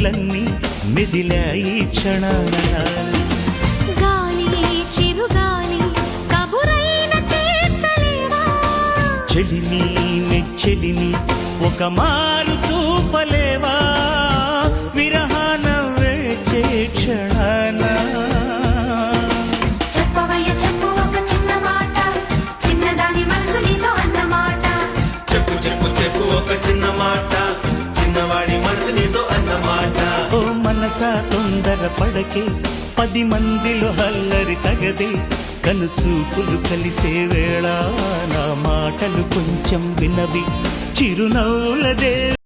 ఊహలన్నీ మెదిలాయి క్షణాన గాలి చిరుగాలి కబురైన చేర్చలేవా చెలిని నెచ్చెలిని ఒక మారు చూపలేవా విరహాన వేచే క్షణాన చెప్పవయ్య చెప్పు ఒక చిన్న మాట చిన్నదాని మనసు నీతో అన్నమాట చెప్పు చెప్పు చెప్పు ఒక చిన్న మాట చిన్నవాడి మనసు నీతో అన్నమాట ఓ మనసా తొందర పడకే 10 మందిలో హల్లరి తగదే కనుచూపులు కలిసే వేళ నా మాటలు కొంచెం వినవి చిరునవ్వులదే